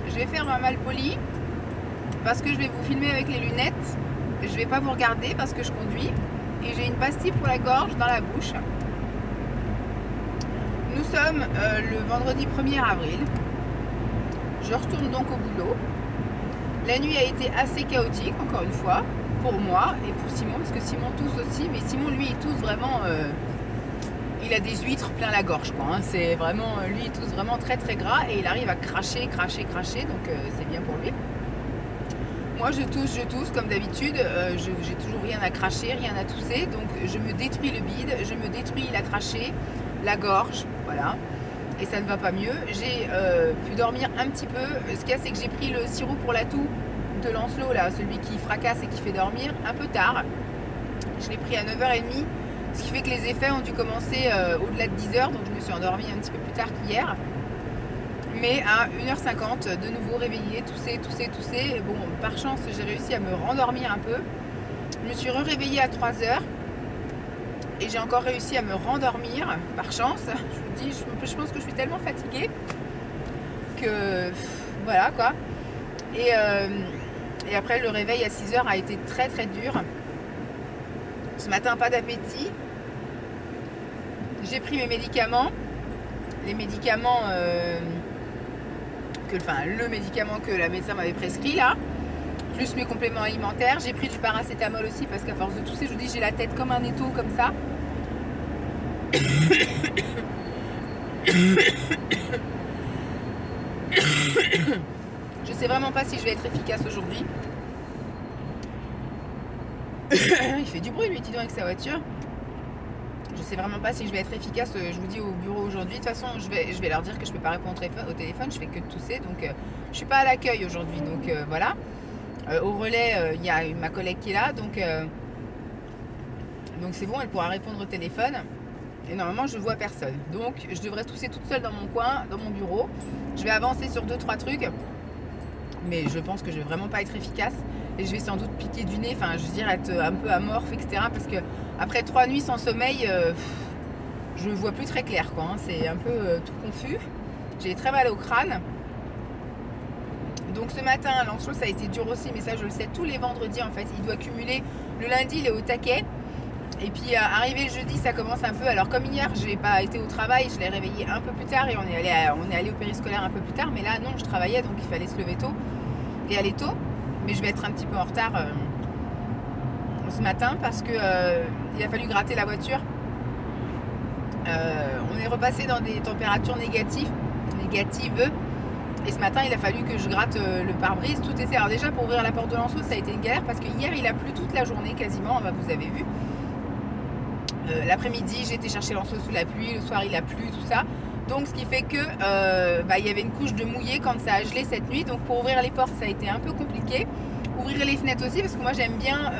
je vais faire ma malpolie parce que je vais vous filmer avec les lunettes. Je vais pas vous regarder parce que je conduis et j'ai une pastille pour la gorge dans la bouche. Nous sommes le vendredi 1er avril. Je retourne donc au boulot. La nuit a été assez chaotique, encore une fois, pour moi et pour Simon, parce que Simon tousse aussi, mais Simon, lui, il tousse vraiment... il a des huîtres plein la gorge, quoi. Hein. C'est vraiment... lui, il tousse vraiment très très gras et il arrive à cracher, donc c'est bien pour lui. Moi, je tousse comme d'habitude. J'ai toujours rien à cracher, rien à tousser, donc je me détruis le bide, je me détruis la trachée, la gorge, voilà. Et ça ne va pas mieux. J'ai pu dormir un petit peu. Ce qu'il y a, c'est que j'ai pris le sirop pour la toux de Lancelot, là, celui qui fracasse et qui fait dormir, un peu tard. Je l'ai pris à 9h30, ce qui fait que les effets ont dû commencer au-delà de 10h, donc je me suis endormie un petit peu plus tard qu'hier. Mais à 1h50, de nouveau réveillée, tousser. Bon, par chance, j'ai réussi à me rendormir un peu. Je me suis réveillée à 3h. Et j'ai encore réussi à me rendormir, par chance. Je vous dis, je pense que je suis tellement fatiguée que... voilà, quoi. Et après, le réveil à 6h a été très très dur. Ce matin, pas d'appétit. J'ai pris mes médicaments. Les médicaments... le médicament que la médecin m'avait prescrit, là. Plus mes compléments alimentaires. J'ai pris du paracétamol aussi, parce qu'à force de tousser, je vous dis, j'ai la tête comme un étau, comme ça. Je sais vraiment pas si je vais être efficace aujourd'hui. Il fait du bruit, lui, dis donc, avec sa voiture. Je sais vraiment pas si je vais être efficace, je vous dis, au bureau aujourd'hui. De toute façon, je vais leur dire que je peux pas répondre au téléphone, je fais que de tousser, donc je suis pas à l'accueil aujourd'hui, donc voilà. Au relais, il y a ma collègue qui est là, donc c'est bon, elle pourra répondre au téléphone. Et normalement, je vois personne, donc je devrais tousser toute seule dans mon coin, dans mon bureau. Je vais avancer sur 2-3 trucs, mais je pense que je vais vraiment pas être efficace. Et je vais sans doute piquer du nez, enfin je veux dire être un peu amorphe, etc. Parce que après 3 nuits sans sommeil, je ne vois plus très clair, quoi. Hein. C'est un peu tout confus. J'ai très mal au crâne. Donc ce matin, Lancelot, ça a été dur aussi, mais ça je le sais tous les vendredis en fait. Il doit cumuler. Le lundi, il est au taquet. Et puis arrivé le jeudi, ça commence un peu. Alors comme hier, je n'ai pas été au travail, je l'ai réveillé un peu plus tard et on est allé au périscolaire un peu plus tard. Mais là, non, je travaillais, donc il fallait se lever tôt et aller tôt. Mais je vais être un petit peu en retard ce matin parce que il a fallu gratter la voiture. On est repassé dans des températures négatives. Et ce matin, il a fallu que je gratte le pare-brise. Tout était. Alors déjà, pour ouvrir la porte de Lancelot, ça a été une galère parce que hier, il a plu toute la journée quasiment. Vous avez vu. L'après-midi, j'ai été chercher Lancelot sous la pluie. Le soir, il a plu, tout ça. Donc ce qui fait que il y avait une couche de mouillé quand ça a gelé cette nuit. Donc pour ouvrir les portes, ça a été un peu compliqué. Ouvrir les fenêtres aussi, parce que moi j'aime bien,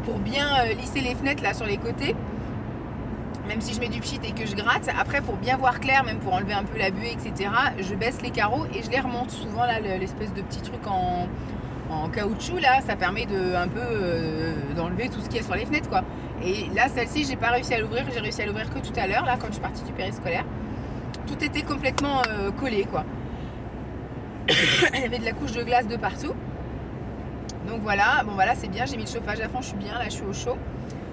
pour bien lisser les fenêtres là sur les côtés, même si je mets du pchit et que je gratte. Après, pour bien voir clair, même pour enlever un peu la buée, etc., je baisse les carreaux et je les remonte. Souvent là, l'espèce de petit truc en caoutchouc là, ça permet un peu d'enlever tout ce qu'il y a sur les fenêtres, quoi. Et là, celle-ci, j'ai pas réussi à l'ouvrir. J'ai réussi à l'ouvrir que tout à l'heure, là, quand je suis partie du périscolaire. Tout était complètement collé, quoi. Il y avait de la couche de glace de partout. Donc voilà, bon voilà, c'est bien, j'ai mis le chauffage à fond, je suis bien, là je suis au chaud.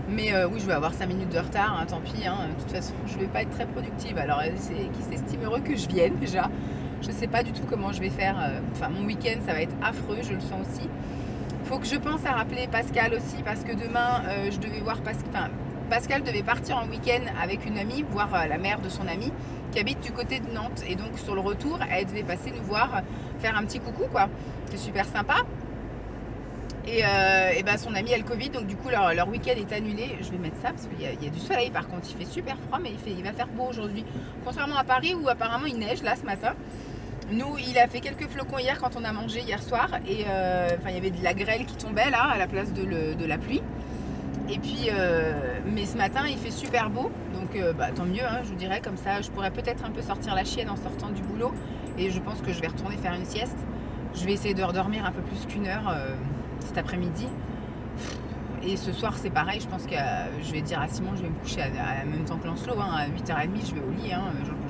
Mais oui, je vais avoir 5 minutes de retard, hein, tant pis, hein. De toute façon, je vais pas être très productive. Alors, qui s'estime heureux que je vienne déjà. Je sais pas du tout comment je vais faire. Enfin, mon week-end, ça va être affreux, je le sens aussi. Faut que je pense à rappeler Pascal aussi, parce que demain, je devais voir Pascal devait partir en week-end avec une amie, voir la mère de son amie, qui habite du côté de Nantes. Et donc, sur le retour, elle devait passer nous voir, faire un petit coucou, quoi. C'est super sympa. Et ben son amie a le Covid, donc du coup leur week-end est annulé. Je vais mettre ça parce qu'il y a du soleil, par contre il fait super froid, mais il va faire beau aujourd'hui. Contrairement à Paris où apparemment il neige là ce matin. Nous, il a fait quelques flocons hier quand on a mangé hier soir. Et enfin il y avait de la grêle qui tombait là à la place de la pluie. Et puis mais ce matin il fait super beau, donc tant mieux, hein, je vous dirais. Comme ça je pourrais peut-être un peu sortir la chienne en sortant du boulot. Et je pense que je vais retourner faire une sieste. Je vais essayer de redormir un peu plus qu'1 heure cet après-midi. Et ce soir c'est pareil, je pense que je vais dire à Simon, je vais me coucher en même temps que Lancelot, hein, à 8h30 je vais au lit, hein,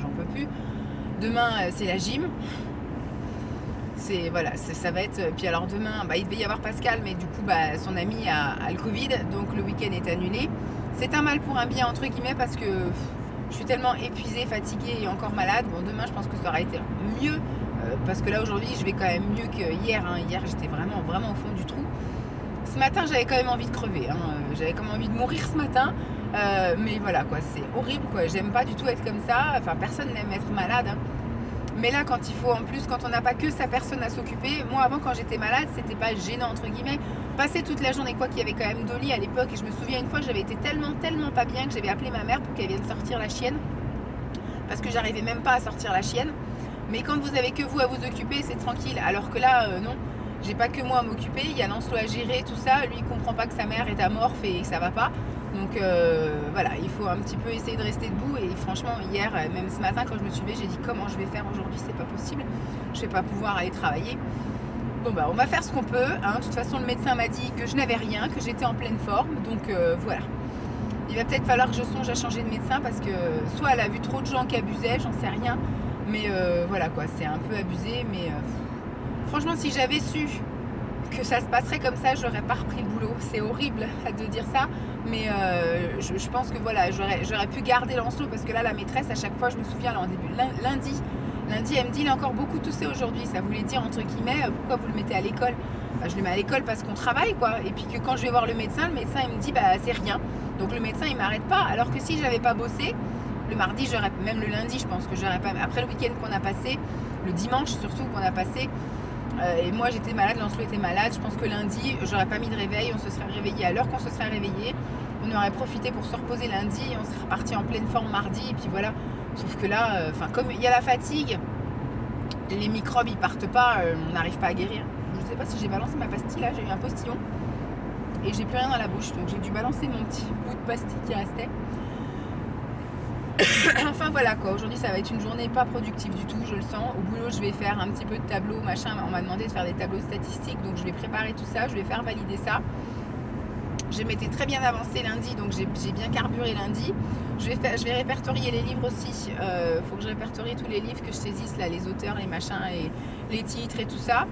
j'en peux plus. Demain c'est la gym. c'est voilà, ça va être. Puis alors demain, il devait y avoir Pascal, mais du coup, son ami a le Covid, donc le week-end est annulé. C'est un mal pour un bien entre guillemets parce que je suis tellement épuisée, fatiguée et encore malade. Bon, demain, je pense que ça aura été mieux parce que là aujourd'hui, je vais quand même mieux qu'hier. Hier, j'étais vraiment au fond du trou. Ce matin, j'avais quand même envie de crever. J'avais quand même envie de mourir ce matin. Mais voilà, quoi, c'est horrible, quoi. J'aime pas du tout être comme ça. Enfin, personne n'aime être malade. Mais là, quand il faut, en plus, quand on n'a pas que sa personne à s'occuper, moi avant quand j'étais malade, c'était pas gênant entre guillemets. Passer toute la journée, quoi qu'il y avait quand même Dolly à l'époque, et je me souviens une fois, j'avais été tellement pas bien que j'avais appelé ma mère pour qu'elle vienne sortir la chienne, parce que j'arrivais même pas à sortir la chienne. Mais quand vous avez que vous à vous occuper, c'est tranquille. Alors que là, non, j'ai pas que moi à m'occuper. Il y a Lancelot à gérer, tout ça. Lui, il comprend pas que sa mère est amorphe et que ça va pas. Donc voilà, il faut un petit peu essayer de rester debout. Et franchement, hier, même ce matin, quand je me suis levée, j'ai dit comment je vais faire aujourd'hui, c'est pas possible. Je vais pas pouvoir aller travailler. Bon on va faire ce qu'on peut. De toute façon, le médecin m'a dit que je n'avais rien, que j'étais en pleine forme. Donc voilà. Il va peut-être falloir que je songe à changer de médecin parce que soit elle a vu trop de gens qui abusaient, j'en sais rien. Mais voilà quoi, c'est un peu abusé. Mais franchement, si j'avais su que ça se passerait comme ça, j'aurais pas repris le boulot. C'est horrible de dire ça, mais je pense que voilà, j'aurais pu garder Lancelot parce que là, la maîtresse, à chaque fois, je me souviens, là, en début, lundi, elle me dit, il a encore beaucoup toussé aujourd'hui. Ça voulait dire, entre guillemets, pourquoi vous le mettez à l'école? Je le mets à l'école parce qu'on travaille, quoi. Et puis que quand je vais voir le médecin, il me dit, c'est rien. Donc le médecin, il m'arrête pas. Alors que si j'avais pas bossé, le mardi, même le lundi, je pense que j'aurais pas. Après le week-end qu'on a passé, le dimanche surtout qu'on a passé, et moi j'étais malade, Lancelot était malade. Je pense que lundi, j'aurais pas mis de réveil, on se serait réveillé à l'heure qu'on se serait réveillé. On aurait profité pour se reposer lundi, et on serait reparti en pleine forme mardi, et puis voilà. Sauf que là, comme il y a la fatigue, les microbes ils partent pas, on n'arrive pas à guérir. Je sais pas si j'ai balancé ma pastille là, j'ai eu un postillon et j'ai plus rien dans la bouche, donc j'ai dû balancer mon petit bout de pastille qui restait. Enfin voilà quoi, aujourd'hui ça va être une journée pas productive du tout, je le sens. Au boulot je vais faire un petit peu de tableau, machin, on m'a demandé de faire des tableaux statistiques, donc je vais préparer tout ça, je vais faire valider ça. Je m'étais très bien avancé lundi, donc j'ai bien carburé lundi. Je vais répertorier les livres aussi, faut que je répertorie tous les livres, que je saisisse là, les auteurs, les machins, et les titres et tout ça.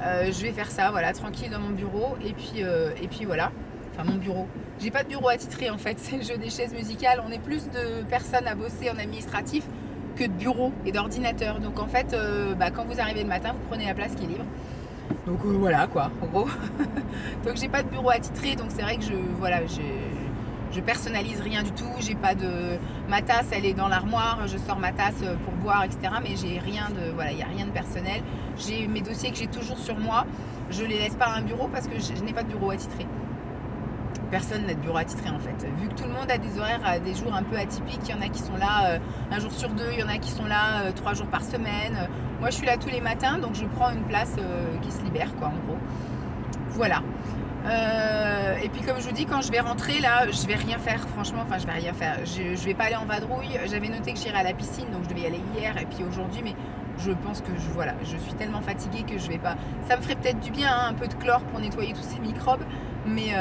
Je vais faire ça, voilà, tranquille dans mon bureau, et puis voilà. Enfin mon bureau, j'ai pas de bureau attitré en fait, c'est le jeu des chaises musicales. On est plus de personnes à bosser en administratif que de bureaux et d'ordinateurs. Donc en fait, quand vous arrivez le matin, vous prenez la place qui est libre. Donc voilà quoi, en gros. Donc j'ai pas de bureau attitré, donc c'est vrai que je personnalise rien du tout. J'ai pas de... Ma tasse, elle est dans l'armoire, je sors ma tasse pour boire, etc. Mais j'ai rien de... Voilà, il n'y a rien de personnel. J'ai mes dossiers que j'ai toujours sur moi. Je les laisse pas à un bureau parce que je n'ai pas de bureau attitré. Personne n'a de bureau attitré en fait. Vu que tout le monde a des horaires, des jours un peu atypiques, il y en a qui sont là un jour sur deux, il y en a qui sont là 3 jours par semaine. Moi je suis là tous les matins, donc je prends une place qui se libère quoi en gros. Voilà. Et puis comme je vous dis, quand je vais rentrer là, je vais rien faire franchement, enfin je vais rien faire. Je vais pas aller en vadrouille. J'avais noté que j'irais à la piscine, donc je devais y aller hier et puis aujourd'hui, mais je pense que je suis tellement fatiguée que je vais pas. Ça me ferait peut-être du bien, un peu de chlore pour nettoyer tous ces microbes. Mais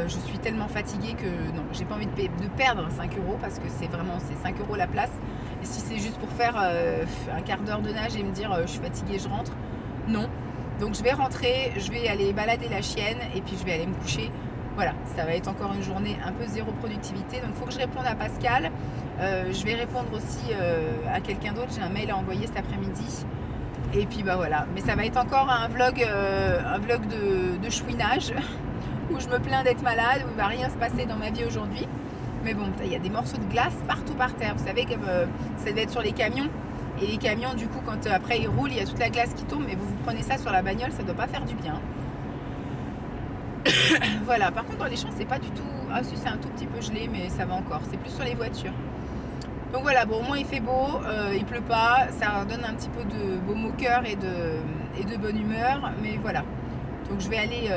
je suis tellement fatiguée que non, j'ai pas envie de perdre 5 € parce que c'est 5 € la place. Et si c'est juste pour faire un quart d'heure de nage et me dire je suis fatiguée, je rentre, non. Donc je vais rentrer, je vais aller balader la chienne et puis je vais aller me coucher. Voilà, ça va être encore une journée un peu zéro productivité. Donc il faut que je réponde à Pascal. Je vais répondre aussi à quelqu'un d'autre. J'ai un mail à envoyer cet après-midi. Et puis voilà. Mais ça va être encore un vlog de chouinage. Où je me plains d'être malade, où il ne va rien se passer dans ma vie aujourd'hui. Mais bon, il y a des morceaux de glace partout par terre. Vous savez, comme ça devait être sur les camions. Et les camions, du coup, quand après ils roulent, il y a toute la glace qui tombe. Mais vous prenez ça sur la bagnole, ça ne doit pas faire du bien. Voilà, par contre, dans les champs, c'est pas du tout... Ah si, c'est un tout petit peu gelé, mais ça va encore. C'est plus sur les voitures. Donc voilà, bon, au moins il fait beau, il pleut pas. Ça donne un petit peu de baume au cœur et de bonne humeur. Mais voilà. Donc je vais aller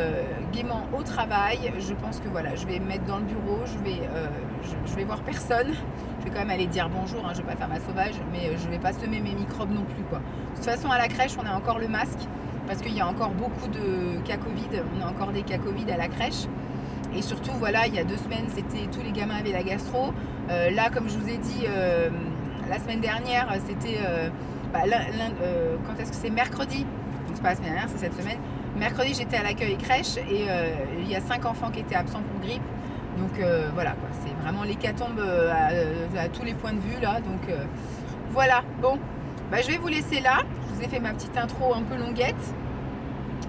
gaiement au travail. Je pense que voilà, je vais me mettre dans le bureau, je vais voir personne. Je vais quand même aller dire bonjour, hein, je vais pas faire ma sauvage, mais je vais pas semer mes microbes non plus quoi. De toute façon à la crèche on a encore le masque parce qu'il y a encore beaucoup de cas Covid, on a encore des cas Covid à la crèche. Et surtout voilà, il y a 2 semaines c'était tous les gamins avaient la gastro. Là comme je vous ai dit la semaine dernière c'était quand est-ce que c'est mercredi. Donc c'est pas la semaine dernière, c'est cette semaine. Mercredi, j'étais à l'accueil crèche et il y a 5 enfants qui étaient absents pour grippe. Donc voilà, quoi, c'est vraiment l'hécatombe à tous les points de vue là. Donc voilà, bon, bah, je vais vous laisser là. Je vous ai fait ma petite intro un peu longuette.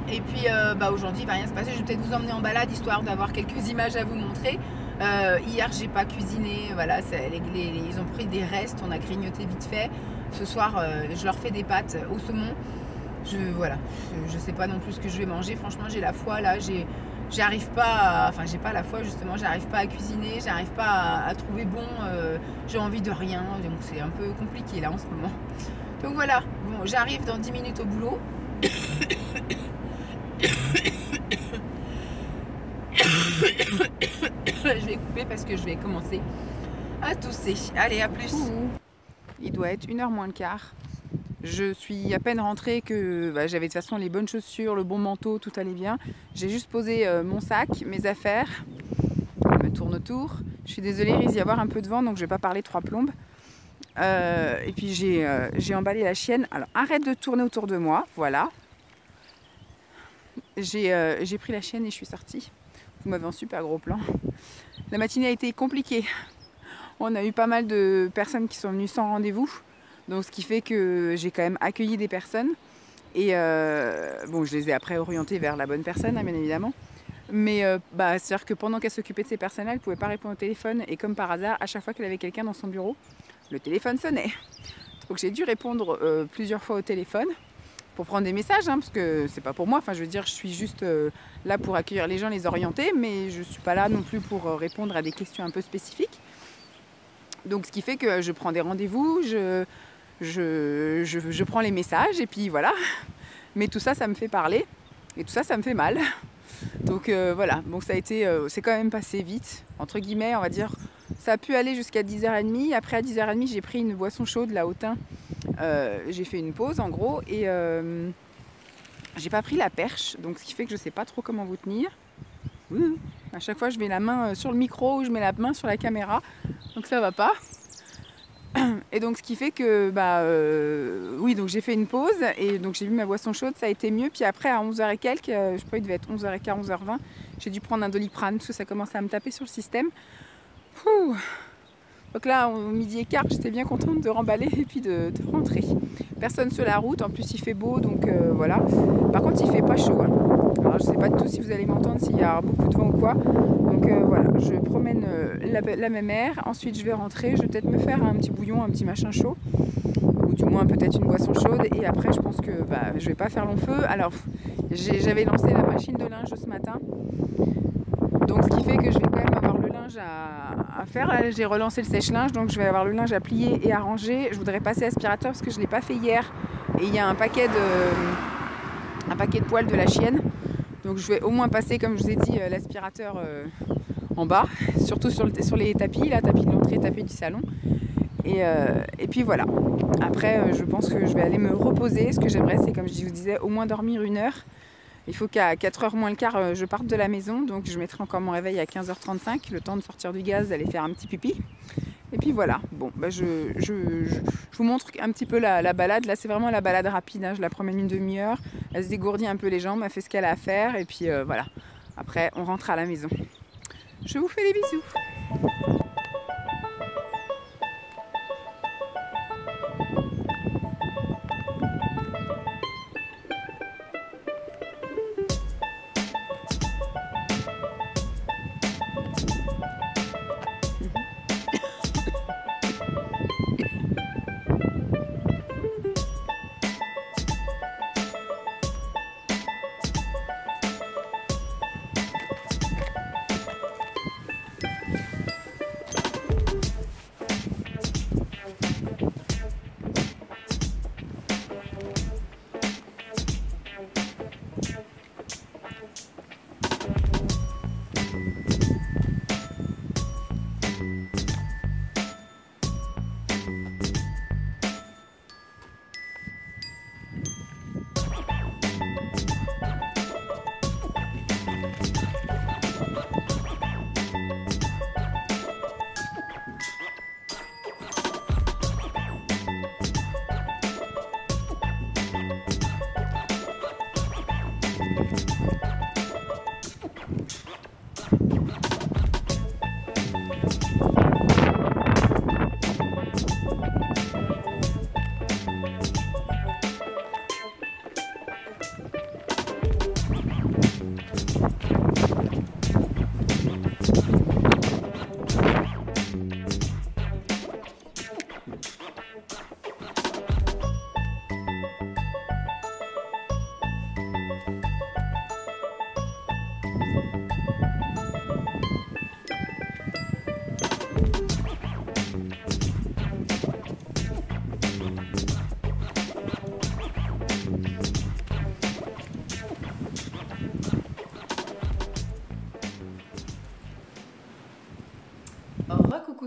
Et puis bah, aujourd'hui, il va rien se passer. Je vais peut-être vous emmener en balade histoire d'avoir quelques images à vous montrer. Hier, j'ai pas cuisiné. Voilà, ils ont pris des restes, on a grignoté vite fait. Ce soir, je leur fais des pâtes au saumon. Voilà, je sais pas non plus ce que je vais manger. Franchement, j'ai la foi là. J'arrive pas, enfin j'ai pas la foi justement, j'arrive pas à cuisiner, j'arrive pas à trouver bon, j'ai envie de rien, donc c'est un peu compliqué là en ce moment. Donc voilà, bon, j'arrive dans 10 minutes au boulot. Je vais couper parce que je vais commencer à tousser. Allez, à plus. Il doit être 1h moins le quart. Je suis à peine rentrée que bah, j'avais de toute façon les bonnes chaussures, le bon manteau, tout allait bien. J'ai juste posé mon sac, mes affaires. Je me tourne autour. Je suis désolée, il risque d'y avoir un peu de vent, donc je ne vais pas parler 3 plombes. Et puis j'ai emballé la chienne. Alors arrête de tourner autour de moi, voilà. J'ai pris la chienne et je suis sortie. Vous m'avez un super gros plan. La matinée a été compliquée. On a eu pas mal de personnes qui sont venues sans rendez-vous. Donc ce qui fait que j'ai quand même accueilli des personnes. Et bon, je les ai après orientées vers la bonne personne, hein, bien évidemment. Mais bah, c'est-à-dire que pendant qu'elle s'occupait de ces personnes-là, elle ne pouvait pas répondre au téléphone. Et comme par hasard, à chaque fois qu'elle avait quelqu'un dans son bureau, le téléphone sonnait. Donc j'ai dû répondre plusieurs fois au téléphone pour prendre des messages, hein, parce que c'est pas pour moi. Enfin, je veux dire, je suis juste là pour accueillir les gens, les orienter, mais je suis pas là non plus pour répondre à des questions un peu spécifiques. Donc, ce qui fait que je prends des rendez-vous, je prends les messages, et puis voilà. Mais tout ça, ça me fait parler, et tout ça, ça me fait mal. Donc voilà. Donc ça a été, c'est quand même passé vite, entre guillemets, on va dire. Ça a pu aller jusqu'à 10h30. Après, à 10h30, j'ai pris une boisson chaude, là, au thym. J'ai fait une pause en gros et j'ai pas pris la perche, donc ce qui fait que je sais pas trop comment vous tenir. À chaque fois je mets la main sur le micro ou je mets la main sur la caméra, donc ça va pas. Et donc ce qui fait que bah oui, donc j'ai fait une pause et donc j'ai bu ma boisson chaude, ça a été mieux. Puis après à 11h et quelques, je sais pas, il devait être 11h15, 11h20, j'ai dû prendre un Doliprane parce que ça commençait à me taper sur le système. Donc là, au midi et quart, j'étais bien contente de remballer et puis de rentrer. Personne sur la route, en plus il fait beau, donc voilà. Par contre, il fait pas chaud, hein. Alors, je sais pas du tout si vous allez m'entendre, s'il y a beaucoup de vent ou quoi. Donc voilà, je promène la mémère. Ensuite, je vais rentrer. Je vais peut-être me faire un petit bouillon, un petit machin chaud. Ou du moins peut-être une boisson chaude. Et après, je pense que bah, je vais pas faire long feu. Alors, j'avais lancé la machine de linge ce matin. Donc ce qui fait que je vais quand même avoir le linge à faire. Là, j'ai relancé le sèche-linge, donc je vais avoir le linge à plier et à ranger. Je voudrais passer aspirateur parce que je ne l'ai pas fait hier. Et il y a un paquet de poils de la chienne. Donc je vais au moins passer, comme je vous ai dit, l'aspirateur en bas. Surtout sur les tapis, là, tapis de l'entrée, tapis du salon. Et puis voilà. Après, je pense que je vais aller me reposer. Ce que j'aimerais, c'est, comme je vous disais, au moins dormir 1 heure. Il faut qu'à 4h moins le quart, je parte de la maison. Donc je mettrai encore mon réveil à 15h35. Le temps de sortir du gaz, d'aller faire un petit pipi. Et puis voilà. Bon, bah je vous montre un petit peu la balade. Là, c'est vraiment la balade rapide, hein. Je la promène une demi-heure. Elle se dégourdit un peu les jambes. Elle fait ce qu'elle a à faire. Et puis voilà. Après, on rentre à la maison. Je vous fais des bisous.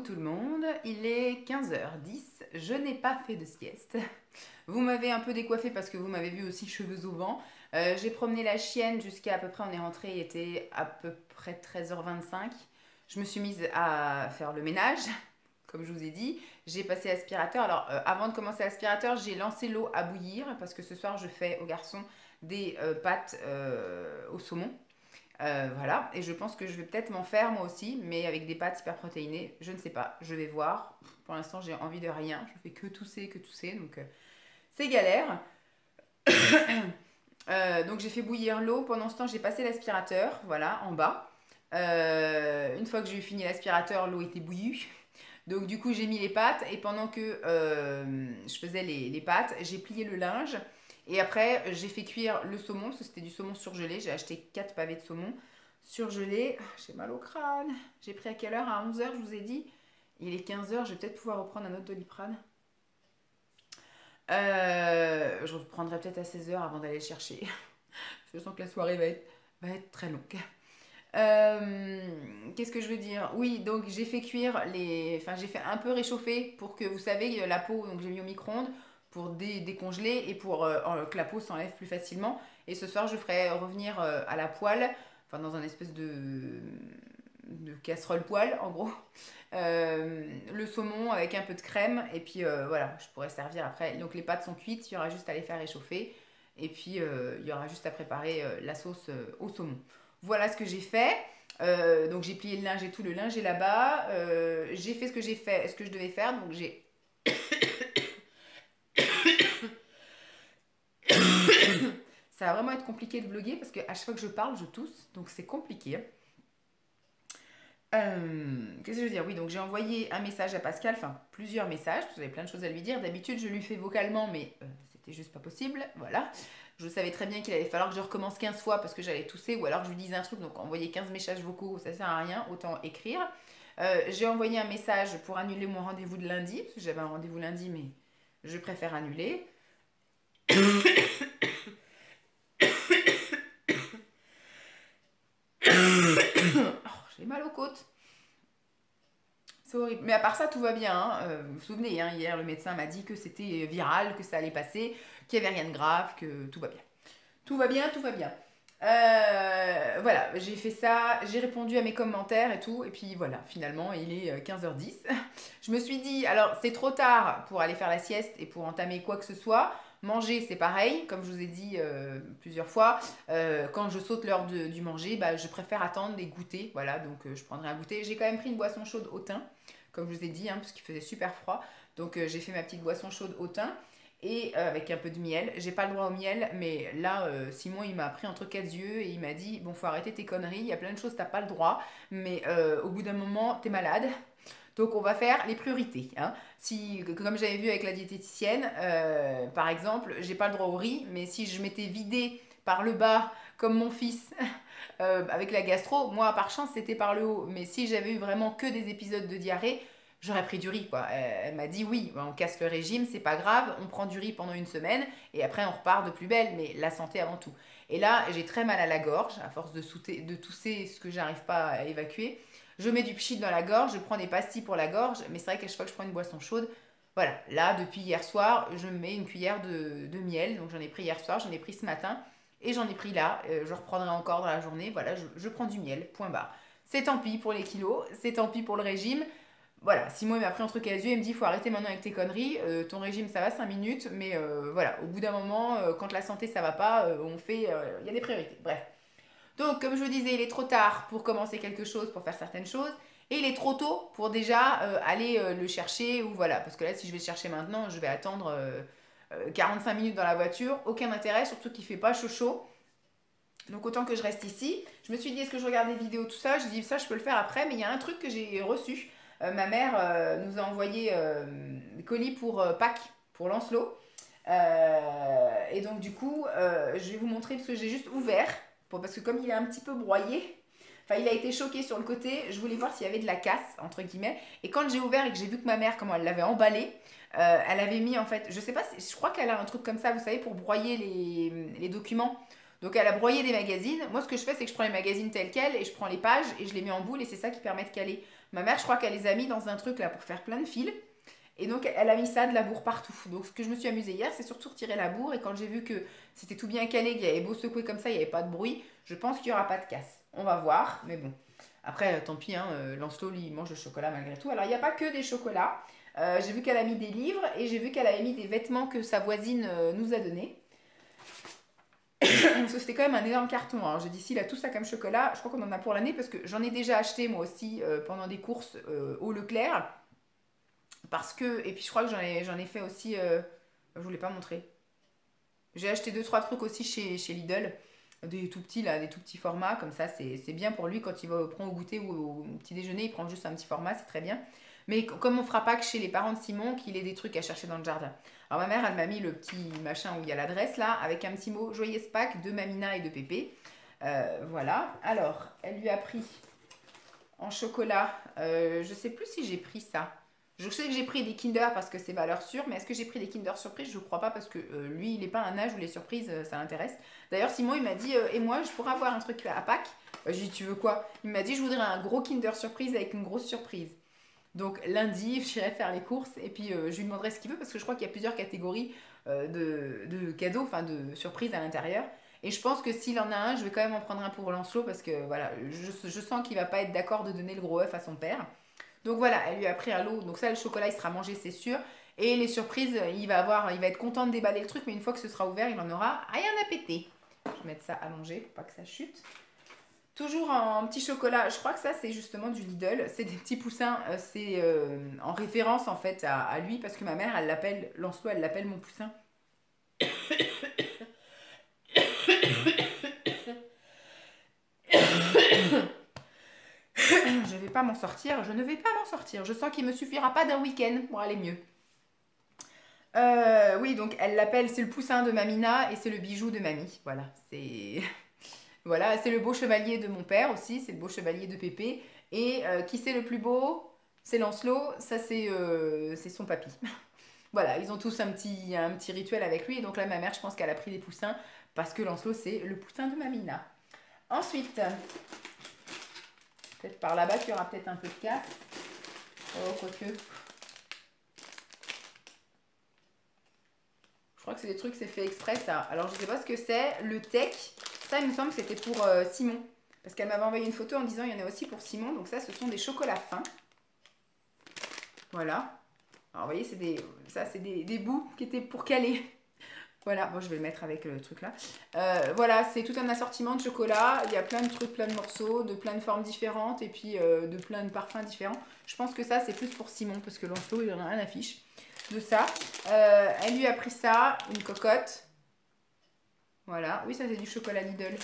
tout le monde, il est 15h10, je n'ai pas fait de sieste. Vous m'avez un peu décoiffé parce que vous m'avez vu aussi cheveux au vent. J'ai promené la chienne jusqu'à peu près, on est rentré, il était à peu près 13h25. Je me suis mise à faire le ménage, comme je vous ai dit. J'ai passé l'aspirateur. Alors, avant de commencer l'aspirateur, j'ai lancé l'eau à bouillir parce que ce soir, je fais aux garçons des pâtes au saumon. Voilà, et je pense que je vais peut-être m'en faire moi aussi, mais avec des pâtes hyper protéinées, je ne sais pas, je vais voir. Pour l'instant, j'ai envie de rien, je fais que tousser, donc c'est galère. Donc j'ai fait bouillir l'eau, pendant ce temps j'ai passé l'aspirateur, voilà, en bas. Une fois que j'ai eu fini l'aspirateur, l'eau était bouillie. Donc du coup j'ai mis les pâtes et pendant que je faisais les pâtes, j'ai plié le linge. Et après, j'ai fait cuire le saumon, parce que c'était du saumon surgelé. J'ai acheté 4 pavés de saumon surgelé. J'ai mal au crâne. J'ai pris à quelle heure? À 11h, je vous ai dit. Il est 15h, je vais peut-être pouvoir reprendre un autre Doliprane. Je reprendrai peut-être à 16h avant d'aller le chercher. Je sens que la soirée va être très longue. Qu'est-ce que je veux dire? Oui, donc j'ai fait cuire Enfin, j'ai fait un peu réchauffer pour que, vous savez, la peau, donc j'ai mis au micro-ondes pour décongeler et pour que la peau s'enlève plus facilement. Et ce soir, je ferai revenir à la poêle, enfin dans un espèce de casserole poêle, en gros, le saumon avec un peu de crème. Et puis voilà, je pourrais servir après. Donc les pâtes sont cuites, il y aura juste à les faire réchauffer. Et puis il y aura juste à préparer la sauce au saumon. Voilà ce que j'ai fait. Donc j'ai plié le linge et tout, le linge est là-bas. J'ai fait ce que je devais faire. Donc j'ai ça va vraiment être compliqué de vlogger parce qu'à chaque fois que je parle, je tousse. Donc c'est compliqué. Qu'est-ce que je veux dire? Oui, donc j'ai envoyé un message à Pascal, enfin plusieurs messages, parce que j'avais plein de choses à lui dire. D'habitude, je lui fais vocalement, mais c'était juste pas possible. Voilà. Je savais très bien qu'il allait falloir que je recommence 15 fois parce que j'allais tousser ou alors que je lui dise un truc. Donc envoyer 15 messages vocaux, ça sert à rien, autant écrire. J'ai envoyé un message pour annuler mon rendez-vous de lundi, parce que j'avais un rendez-vous lundi, mais je préfère annuler. Oh, j'ai mal aux côtes. C'est horrible. Mais à part ça, tout va bien, hein. Vous vous souvenez, hein, hier, le médecin m'a dit que c'était viral, que ça allait passer, qu'il n'y avait rien de grave, que tout va bien. Tout va bien, tout va bien. Voilà, j'ai fait ça, j'ai répondu à mes commentaires et tout, et puis voilà, finalement, il est 15h10. Je me suis dit, alors c'est trop tard pour aller faire la sieste et pour entamer quoi que ce soit. Manger, c'est pareil, comme je vous ai dit plusieurs fois. Quand je saute l'heure du manger, bah, je préfère attendre les goûters. Voilà, donc je prendrai un goûter. J'ai quand même pris une boisson chaude au thym, comme je vous ai dit, hein, parce qu'il faisait super froid. Donc j'ai fait ma petite boisson chaude au thym et avec un peu de miel. J'ai pas le droit au miel, mais là, Simon, il m'a pris entre quatre yeux et il m'a dit, bon, faut arrêter tes conneries, il y a plein de choses, t'as pas le droit, mais au bout d'un moment, t'es malade. Donc on va faire les priorités, hein. Si, comme j'avais vu avec la diététicienne, par exemple, j'ai pas le droit au riz, mais si je m'étais vidée par le bas, comme mon fils, avec la gastro, moi par chance c'était par le haut, mais si j'avais eu vraiment que des épisodes de diarrhée, j'aurais pris du riz, quoi. Elle m'a dit oui, on casse le régime, c'est pas grave, on prend du riz pendant une semaine et après on repart de plus belle, mais la santé avant tout. Et là, j'ai très mal à la gorge, à force de tousser ce que j'arrive pas à évacuer. Je mets du pchit dans la gorge, je prends des pastilles pour la gorge, mais c'est vrai qu'à chaque fois que je prends une boisson chaude, voilà, là, depuis hier soir, je mets une cuillère de miel, donc j'en ai pris hier soir, j'en ai pris ce matin, et j'en ai pris là, je reprendrai encore dans la journée, voilà, je prends du miel, point barre. C'est tant pis pour les kilos, c'est tant pis pour le régime. Voilà, Simon il m'a pris entre quatre yeux, il me dit faut arrêter maintenant avec tes conneries, ton régime ça va 5 minutes, mais voilà, au bout d'un moment, quand la santé ça va pas, il y a des priorités, bref. Donc comme je vous disais, il est trop tard pour commencer quelque chose, pour faire certaines choses, et il est trop tôt pour déjà aller le chercher, ou voilà, parce que là si je vais le chercher maintenant, je vais attendre 45 minutes dans la voiture, aucun intérêt, surtout qu'il fait pas chaud chaud. Donc autant que je reste ici. Je me suis dit, est-ce que je regarde des vidéos, tout ça? J'ai dit, ça je peux le faire après, mais il y a un truc que j'ai reçu. Ma mère nous a envoyé des colis pour Pâques, pour Lancelot. Et donc du coup, je vais vous montrer parce que j'ai juste ouvert, parce que comme il est un petit peu broyé, enfin il a été choqué sur le côté, je voulais voir s'il y avait de la casse, entre guillemets. Et quand j'ai ouvert et que j'ai vu que ma mère, comment elle l'avait emballé, elle avait mis en fait, je sais pas, je crois qu'elle a un truc comme ça, vous savez, pour broyer les documents. Donc elle a broyé des magazines. Moi ce que je fais c'est que je prends les magazines tels quels et je prends les pages et je les mets en boule et c'est ça qui permet de caler. Ma mère, je crois qu'elle les a mis dans un truc là pour faire plein de fils. Et donc, elle a mis ça de la bourre partout. Donc, ce que je me suis amusée hier, c'est surtout retirer la bourre. Et quand j'ai vu que c'était tout bien calé, qu'il y avait beau secouer comme ça, il n'y avait pas de bruit, je pense qu'il n'y aura pas de casse. On va voir, mais bon. Après, tant pis, hein, Lancelot, lui, il mange le chocolat malgré tout. Alors, il n'y a pas que des chocolats. J'ai vu qu'elle a mis des livres et j'ai vu qu'elle avait mis des vêtements que sa voisine nous a donnés. Parce que c'était quand même un énorme carton. Alors, j'ai dit, s'il a tout ça comme chocolat, je crois qu'on en a pour l'année parce que j'en ai déjà acheté moi aussi pendant des courses au Leclerc. Parce que, et puis je crois que j'en ai fait aussi, je vous l'ai pas montré. J'ai acheté 2 3 trucs aussi chez Lidl, des tout petits là, des tout petits formats, comme ça c'est bien pour lui quand il va prendre au goûter ou au petit déjeuner, il prend juste un petit format, c'est très bien. Mais comme on fera pas que chez les parents de Simon, qu'il ait des trucs à chercher dans le jardin. Alors ma mère, elle m'a mis le petit machin où il y a l'adresse là, avec un petit mot Joyeuse Pâques de Mamina et de Pépé. Voilà. Alors, elle lui a pris en chocolat, je sais plus si j'ai pris ça. Je sais que j'ai pris des Kinder parce que c'est valeur sûre, mais est-ce que j'ai pris des Kinder surprise? Je ne crois pas parce que lui, il n'est pas à un âge où les surprises, ça l'intéresse. D'ailleurs, Simon, il m'a dit, et moi, je pourrais avoir un truc à Pâques. Je lui ai dit, tu veux quoi? Il m'a dit, je voudrais un gros Kinder surprise avec une grosse surprise. Donc lundi, j'irai faire les courses et puis je lui demanderai ce qu'il veut parce que je crois qu'il y a plusieurs catégories de cadeaux, enfin de surprises à l'intérieur. Et je pense que s'il en a un, je vais quand même en prendre un pour Lancelot parce que voilà, je sens qu'il va pas être d'accord de donner le gros œuf à son père. Donc voilà, elle lui a pris à l'eau. Donc ça, le chocolat, il sera mangé, c'est sûr. Et les surprises, il va être content de déballer le truc, mais une fois que ce sera ouvert, il en aura rien à péter. Je vais mettre ça allongé pour pas que ça chute. Toujours en petit chocolat. Je crois que ça, c'est justement du Lidl. C'est des petits poussins. C'est en référence en fait à lui parce que ma mère, elle l'appelle Lancelot, elle l'appelle mon poussin. Je vais pas m'en sortir. Je ne vais pas m'en sortir. Je sens qu'il me suffira pas d'un week-end pour aller mieux. Oui, donc elle l'appelle, c'est le poussin de Mamina et c'est le bijou de Mamie. Voilà, c'est voilà, c'est le beau chevalier de mon père aussi, c'est le beau chevalier de Pépé. Et qui c'est le plus beau? C'est Lancelot, ça c'est son papy. Voilà, ils ont tous un petit rituel avec lui. Et donc là, ma mère, je pense qu'elle a pris des poussins parce que Lancelot, c'est le poussin de Mamina. Ensuite, peut-être par là-bas qu'il y aura peut-être un peu de casse. Oh, quoique. Je crois que c'est des trucs, c'est fait exprès ça. Alors je sais pas ce que c'est. Le tech, ça il me semble que c'était pour Simon. Parce qu'elle m'avait envoyé une photo en disant il y en a aussi pour Simon. Donc ça, ce sont des chocolats fins. Voilà. Alors vous voyez, c'est des bouts qui étaient pour caler. Voilà, bon je vais le mettre avec le truc là. Voilà, c'est tout un assortiment de chocolat. Il y a plein de trucs, plein de morceaux, de plein de formes différentes et puis de plein de parfums différents. Je pense que ça c'est plus pour Simon parce que Lancelot il en a rien à fiche de ça. Elle lui a pris ça, une cocotte. Voilà, oui ça c'est du chocolat Lidl.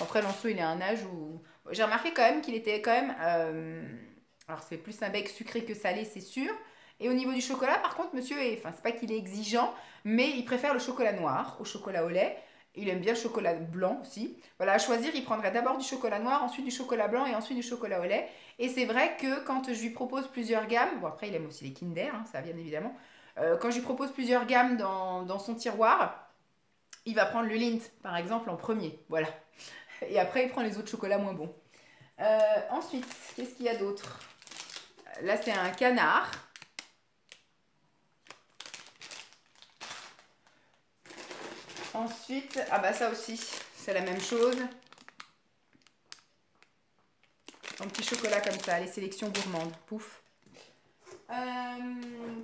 Après Lancelot il est à un âge où... J'ai remarqué quand même qu'il était quand même... Alors c'est plus un bec sucré que salé c'est sûr. Et au niveau du chocolat par contre monsieur est... Enfin c'est pas qu'il est exigeant, mais il préfère le chocolat noir au chocolat au lait. Il aime bien le chocolat blanc aussi. Voilà, à choisir, il prendrait d'abord du chocolat noir, ensuite du chocolat blanc et ensuite du chocolat au lait. Et c'est vrai que quand je lui propose plusieurs gammes, bon après il aime aussi les Kinder, hein, ça bien évidemment. Quand je lui propose plusieurs gammes dans son tiroir, il va prendre le Lindt par exemple en premier. Voilà. Et après il prend les autres chocolats moins bons. Ensuite, qu'est-ce qu'il y a d'autre? Là c'est un canard. Ensuite, ah bah ça aussi, c'est la même chose. Un petit chocolat comme ça, les sélections gourmandes. Pouf.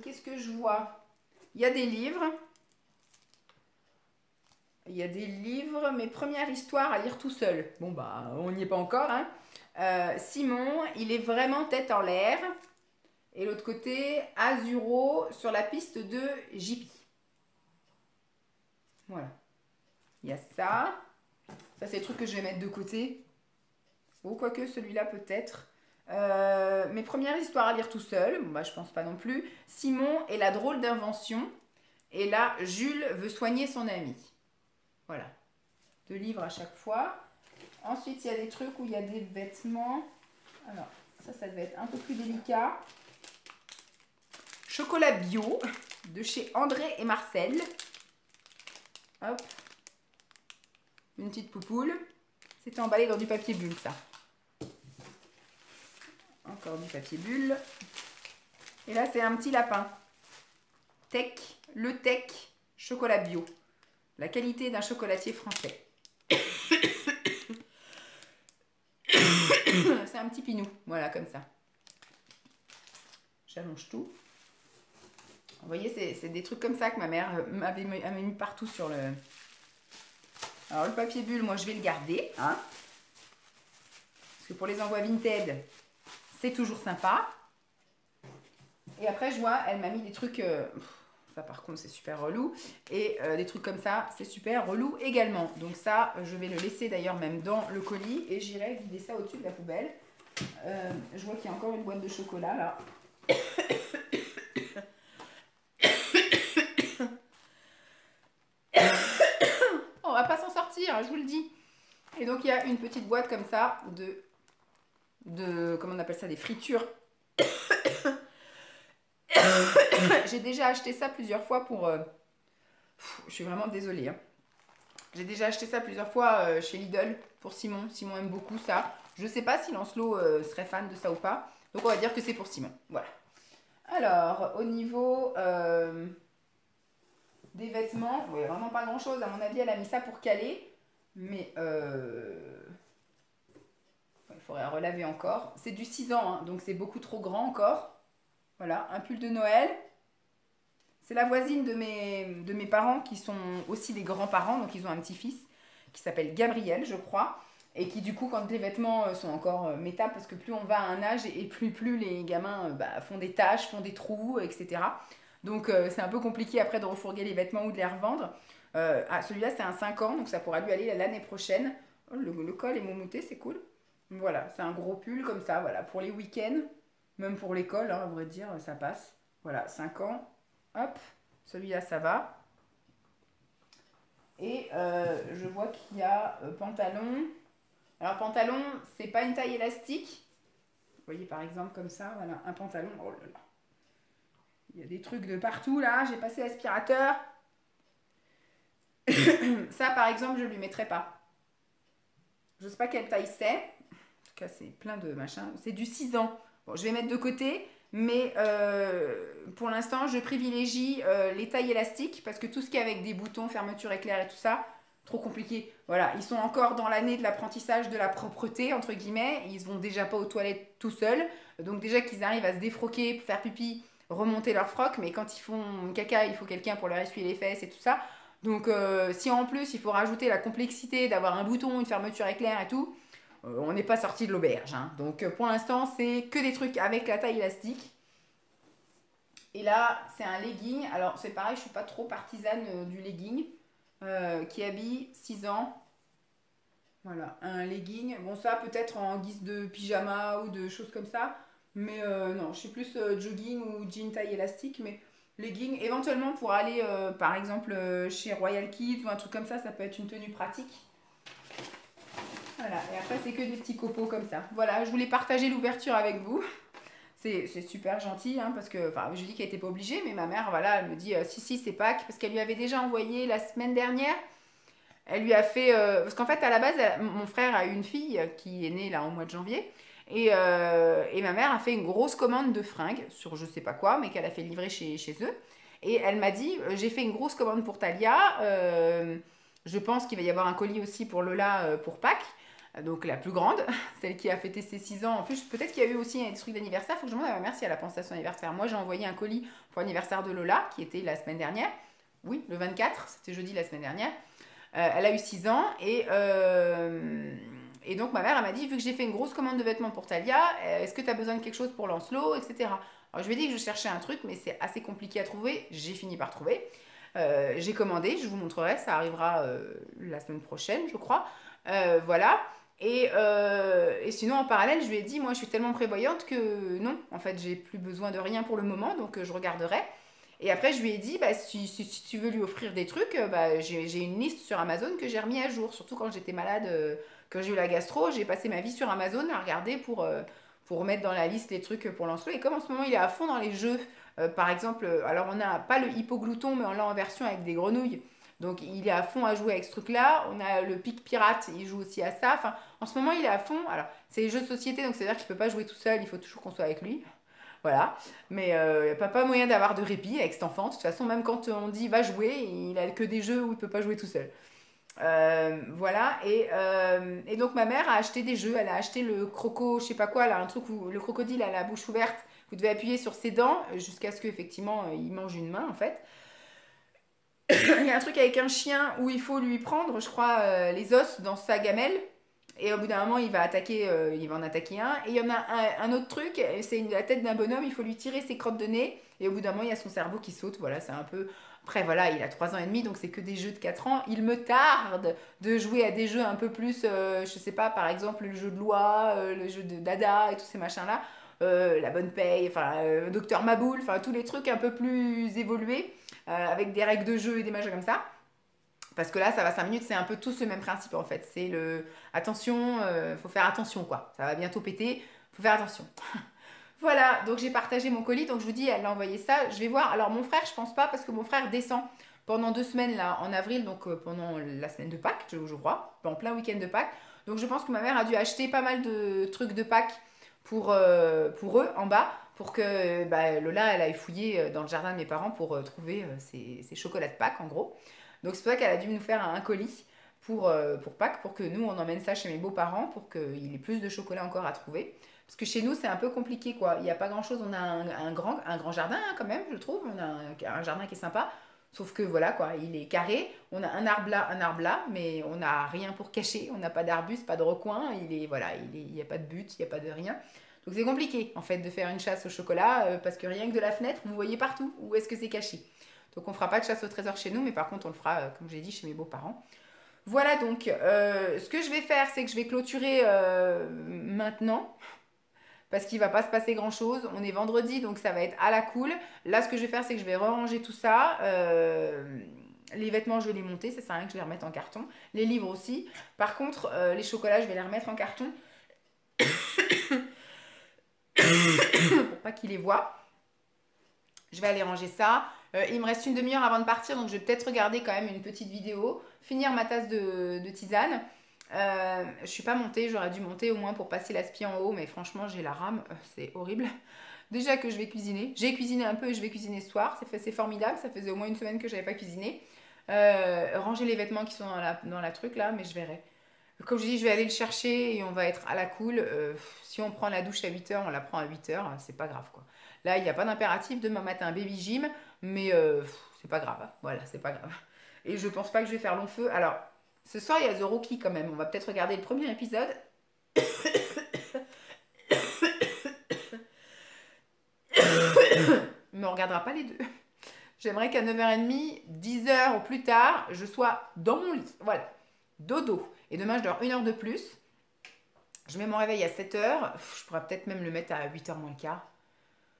Qu'est-ce que je vois? Il y a des livres. Il y a des livres, mes premières histoires à lire tout seul. Bon bah, on n'y est pas encore. Hein. Simon, il est vraiment tête en l'air. Et l'autre côté, Azuro sur la piste de JP. Voilà. Il y a ça. Ça, c'est le truc que je vais mettre de côté. Ou quoique celui-là peut-être. Mes premières histoires à lire tout seul. Bon, bah, je pense pas non plus. Simon et la drôle d'invention. Et là, Jules veut soigner son ami. Voilà. 2 livres à chaque fois. Ensuite, il y a des trucs où il y a des vêtements. Alors, ça devait être un peu plus délicat. Chocolat bio de chez André et Marcel. Hop. Une petite poupoule. C'était emballé dans du papier bulle, ça. encore du papier bulle. Et là, c'est un petit lapin. Tech, le Tech chocolat bio. La qualité d'un chocolatier français. C'est un petit pinou, voilà, comme ça. J'allonge tout. Vous voyez, c'est des trucs comme ça que ma mère m'avait mis partout sur le... Alors, le papier bulle, moi, je vais le garder, hein. Parce que pour les envois Vinted, c'est toujours sympa. Et après, je vois, elle m'a mis des trucs... ça, par contre, c'est super relou. Et des trucs comme ça, c'est super relou également. Donc ça, je vais le laisser d'ailleurs même dans le colis. Et j'irai vider ça au-dessus de la poubelle. Je vois qu'il y a encore une boîte de chocolat, là. On va pas s'en sortir, je vous le dis. Et donc, il y a une petite boîte comme ça de comment on appelle ça, des fritures. J'ai déjà acheté ça plusieurs fois pour... je suis vraiment désolée. Hein. J'ai déjà acheté ça plusieurs fois chez Lidl pour Simon. Simon aime beaucoup ça. Je ne sais pas si Lancelot serait fan de ça ou pas. Donc on va dire que c'est pour Simon. Voilà. Alors, au niveau des vêtements, oui, vraiment pas grand chose. À mon avis, elle a mis ça pour caler. Mais il faudrait relaver encore. C'est du 6 ans, hein, donc c'est beaucoup trop grand encore. Voilà, un pull de Noël. C'est la voisine de mes parents qui sont aussi des grands-parents. Donc ils ont un petit-fils qui s'appelle Gabriel, je crois. Et qui du coup, quand les vêtements sont encore métables, parce que plus on va à un âge et plus les gamins font des taches, font des trous, etc. Donc c'est un peu compliqué après de refourguer les vêtements ou de les revendre. Celui-là c'est un 5 ans, donc ça pourra lui aller l'année prochaine. Oh, le col est moumouté, c'est cool. Voilà, c'est un gros pull comme ça, voilà, pour les week-ends. Même pour l'école, hein, à vrai dire, ça passe. Voilà, 5 ans. Hop, celui-là, ça va. Et je vois qu'il y a pantalon. Alors, pantalon, c'est pas une taille élastique. Vous voyez, par exemple, comme ça, voilà, un pantalon. Oh là là. Il y a des trucs de partout, là. J'ai passé l'aspirateur. Ça, par exemple, je ne lui mettrai pas. Je ne sais pas quelle taille c'est. En tout cas, c'est plein de machin. C'est du 6 ans. Bon, je vais mettre de côté, mais pour l'instant, je privilégie les tailles élastiques parce que tout ce qui est avec des boutons, fermeture éclair et tout ça, trop compliqué. Voilà, ils sont encore dans l'année de l'apprentissage de la propreté, entre guillemets. Ils vont déjà pas aux toilettes tout seuls. Donc déjà qu'ils arrivent à se défroquer, faire pipi, remonter leur froc, mais quand ils font caca, il faut quelqu'un pour leur essuyer les fesses et tout ça. Donc si en plus, il faut rajouter la complexité d'avoir un bouton, une fermeture éclair et tout... on n'est pas sorti de l'auberge. Hein. Donc pour l'instant, c'est que des trucs avec la taille élastique. Et là, c'est un legging. Alors c'est pareil, je ne suis pas trop partisane du legging. Qui habille 6 ans. Voilà, un legging. Bon, ça peut-être en guise de pyjama ou de choses comme ça. Mais non, je suis plus jogging ou jean taille élastique. Mais legging, éventuellement pour aller par exemple chez Royal Kids ou un truc comme ça peut être une tenue pratique. Voilà, et après c'est que des petits copeaux comme ça. Voilà, je voulais partager l'ouverture avec vous. C'est super gentil, hein, parce que, enfin, je dis qu'elle n'était pas obligée, mais ma mère, voilà, elle me dit, si, c'est Pâques, parce qu'elle lui avait déjà envoyé la semaine dernière. Elle lui a fait, parce qu'en fait, à la base, mon frère a eu une fille qui est née là au mois de janvier, et ma mère a fait une grosse commande de fringues, sur je sais pas quoi, mais qu'elle a fait livrer chez eux. Et elle m'a dit, j'ai fait une grosse commande pour Talia, je pense qu'il va y avoir un colis aussi pour Lola pour Pâques. Donc la plus grande, celle qui a fêté ses 6 ans. En plus, peut-être qu'il y a eu aussi des trucs d'anniversaire. Il faut que je demande à ma mère si elle a pensé à son anniversaire. Moi, j'ai envoyé un colis pour l'anniversaire de Lola, qui était la semaine dernière. Oui, le 24, c'était jeudi la semaine dernière. Elle a eu 6 ans. Et donc, ma mère, elle m'a dit, vu que j'ai fait une grosse commande de vêtements pour Talia, est-ce que tu as besoin de quelque chose pour Lancelot, etc. Alors, je lui ai dit que je cherchais un truc, mais c'est assez compliqué à trouver. J'ai fini par trouver. J'ai commandé, je vous montrerai. Ça arrivera la semaine prochaine, je crois. Voilà. Et sinon, en parallèle, je lui ai dit, moi, je suis tellement prévoyante que non, en fait, j'ai plus besoin de rien pour le moment, donc je regarderai. Et après, je lui ai dit, bah, si tu veux lui offrir des trucs, bah, j'ai une liste sur Amazon que j'ai remis à jour. Surtout quand j'étais malade, quand j'ai eu la gastro, j'ai passé ma vie sur Amazon à regarder pour remettre dans la liste les trucs pour Lancelot. Et comme en ce moment, il est à fond dans les jeux, par exemple, alors on n'a pas le hypoglouton, mais on l'a en version avec des grenouilles. Donc il est à fond à jouer avec ce truc-là. On a le Pic Pirate, il joue aussi à ça. Enfin, en ce moment, il est à fond. Alors, c'est les jeux de société, donc c'est-à-dire qu'il ne peut pas jouer tout seul, il faut toujours qu'on soit avec lui. Voilà. Mais il n'y a pas moyen d'avoir de répit avec cet enfant. De toute façon, même quand on dit va jouer, il a que des jeux où il ne peut pas jouer tout seul. Voilà. Et donc, ma mère a acheté des jeux. Elle a acheté le croco, je sais pas quoi, là, un truc où le crocodile a la bouche ouverte. Vous devez appuyer sur ses dents jusqu'à ce qu'effectivement il mange une main, en fait. Il y a un truc avec un chien où il faut lui prendre, je crois, les os dans sa gamelle. Et au bout d'un moment, il va en attaquer un. Et il y en a un autre truc, c'est la tête d'un bonhomme, il faut lui tirer ses crottes de nez. Et au bout d'un moment, il y a son cerveau qui saute. Voilà, c'est un peu... Après, voilà, il a 3 ans et demi, donc c'est que des jeux de 4 ans. Il me tarde de jouer à des jeux un peu plus, je sais pas, par exemple, le jeu de loi, le jeu de dada et tous ces machins-là. La bonne paye, enfin, Docteur Maboul, enfin, tous les trucs un peu plus évolués, avec des règles de jeu et des machins comme ça. Parce que là, ça va 5 minutes, c'est un peu tous le même principe en fait. C'est le attention, faut faire attention quoi. Ça va bientôt péter, faut faire attention. Voilà, donc j'ai partagé mon colis, donc je vous dis, elle a envoyé ça. Je vais voir. Alors mon frère, je pense pas, parce que mon frère descend pendant 2 semaines là en avril, donc pendant la semaine de Pâques, je crois, en plein week-end de Pâques. Donc je pense que ma mère a dû acheter pas mal de trucs de Pâques pour eux en bas, pour que Lola, elle aille fouiller dans le jardin de mes parents pour trouver ses chocolats de Pâques en gros. Donc c'est pour ça qu'elle a dû nous faire un colis pour Pâques, pour que nous on emmène ça chez mes beaux-parents, pour qu'il y ait plus de chocolat encore à trouver. Parce que chez nous c'est un peu compliqué quoi, il n'y a pas grand chose, on a un grand jardin hein, quand même je trouve, on a un jardin qui est sympa. Sauf que voilà quoi, il est carré, on a un arbre là, mais on n'a rien pour cacher, on n'a pas d'arbuste, pas de recoin, il n'y a pas de but, il n'y a pas de rien. Donc c'est compliqué en fait de faire une chasse au chocolat parce que rien que de la fenêtre, vous voyez partout où est-ce que c'est caché. Donc on ne fera pas de chasse au trésor chez nous, mais par contre on le fera, comme je l'ai dit, chez mes beaux-parents. Voilà donc, ce que je vais faire, c'est que je vais clôturer maintenant, parce qu'il ne va pas se passer grand-chose. On est vendredi, donc ça va être à la cool. Là, ce que je vais faire, c'est que je vais ranger tout ça. Les vêtements, je vais les monter, ça sert à rien que je les remette en carton. Les livres aussi. Par contre, les chocolats, je vais les remettre en carton pour pas qu'ils les voient. Je vais aller ranger ça. Il me reste une demi-heure avant de partir, donc je vais peut-être regarder quand même une petite vidéo, finir ma tasse de tisane. Je suis pas montée, j'aurais dû monter au moins pour passer l'aspi en haut, mais franchement j'ai la rame, c'est horrible. Déjà que je vais cuisiner, j'ai cuisiné un peu et je vais cuisiner ce soir, c'est formidable, ça faisait au moins une semaine que j'avais pas cuisiné. Ranger les vêtements qui sont dans la truc là, mais je verrai. Comme je dis, je vais aller le chercher et on va être à la cool. Si on prend la douche à 8h, on la prend à 8h, c'est pas grave quoi. Là, il n'y a pas d'impératif, demain matin baby gym, mais c'est pas grave. Voilà, c'est pas grave. Et je pense pas que je vais faire long feu. Alors, ce soir, il y a The Rookie quand même. On va peut-être regarder le premier épisode. Mais on regardera pas les deux. J'aimerais qu'à 9h30, 10h au plus tard, je sois dans mon lit. Voilà. Dodo. Et demain, je dors 1 heure de plus. Je mets mon réveil à 7h. Je pourrais peut-être même le mettre à 8h moins le quart.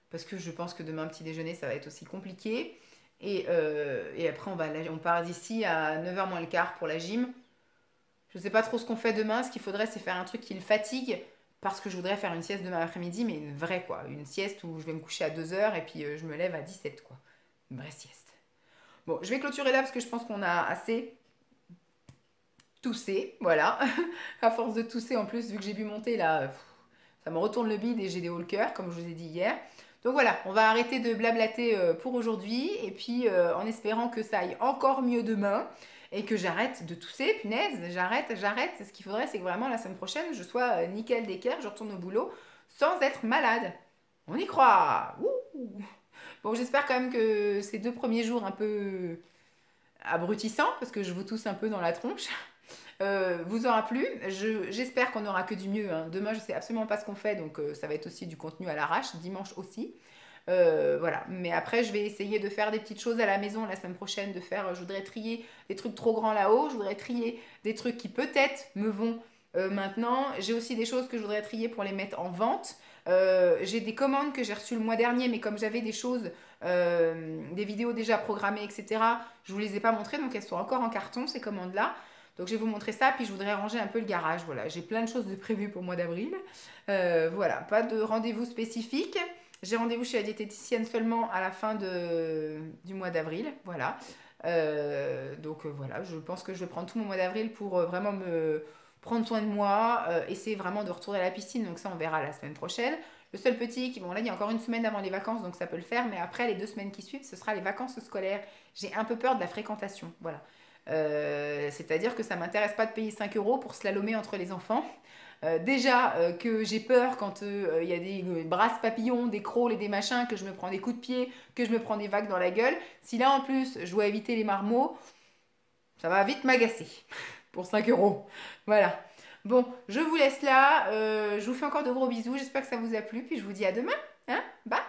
Parce que je pense que demain, petit déjeuner, ça va être aussi compliqué. Et après, on part d'ici à 9h moins le quart pour la gym. Je ne sais pas trop ce qu'on fait demain. Ce qu'il faudrait, c'est faire un truc qui le fatigue. Parce que je voudrais faire une sieste demain après-midi, mais une vraie, quoi. Une sieste où je vais me coucher à 2h et puis je me lève à 17, quoi. Une vraie sieste. Bon, je vais clôturer là parce que je pense qu'on a assez toussé. Voilà. À force de tousser, en plus, vu que j'ai bu mon thé, là, ça me retourne le bide et j'ai des hauts le cœur, comme je vous ai dit hier. Donc voilà, on va arrêter de blablater pour aujourd'hui. Et puis, en espérant que ça aille encore mieux demain. Et que j'arrête de tousser, punaise, j'arrête. Ce qu'il faudrait, c'est que vraiment la semaine prochaine, je sois nickel d'équerre, je retourne au boulot sans être malade. On y croit. Ouh. Bon, j'espère quand même que ces 2 premiers jours un peu abrutissants, parce que je vous tousse un peu dans la tronche, vous aura plu. J'espère qu'on n'aura que du mieux. Hein. Demain, je ne sais absolument pas ce qu'on fait, donc ça va être aussi du contenu à l'arrache, dimanche aussi. Voilà, mais après je vais essayer de faire des petites choses à la maison la semaine prochaine, je voudrais trier des trucs trop grands là-haut, je voudrais trier des trucs qui peut-être me vont maintenant, j'ai aussi des choses que je voudrais trier pour les mettre en vente, j'ai des commandes que j'ai reçues le mois dernier, mais comme j'avais des choses, des vidéos déjà programmées, etc., je vous les ai pas montrées, donc elles sont encore en carton ces commandes-là. Donc je vais vous montrer ça, puis je voudrais ranger un peu le garage, voilà, j'ai plein de choses de prévues pour le mois d'avril, voilà, pas de rendez-vous spécifique. J'ai rendez-vous chez la diététicienne seulement à la fin du mois d'avril, voilà. Donc voilà, je pense que je vais prendre tout mon mois d'avril pour vraiment me prendre soin de moi, essayer vraiment de retourner à la piscine. Donc ça, on verra la semaine prochaine. Le seul petit, bon là, il y a encore une semaine avant les vacances, donc ça peut le faire. Mais après, les 2 semaines qui suivent, ce sera les vacances scolaires. J'ai un peu peur de la fréquentation. Voilà. C'est-à-dire que ça m'intéresse pas de payer 5 euros pour slalomer entre les enfants. Déjà que j'ai peur quand il y a des brasses papillons, des crawls et des machins, que je me prends des coups de pied, que je me prends des vagues dans la gueule. Si là en plus je dois éviter les marmots, ça va vite m'agacer pour 5 euros. Voilà. Bon, je vous laisse là. Je vous fais encore de gros bisous. J'espère que ça vous a plu. Puis je vous dis à demain. Hein, bye.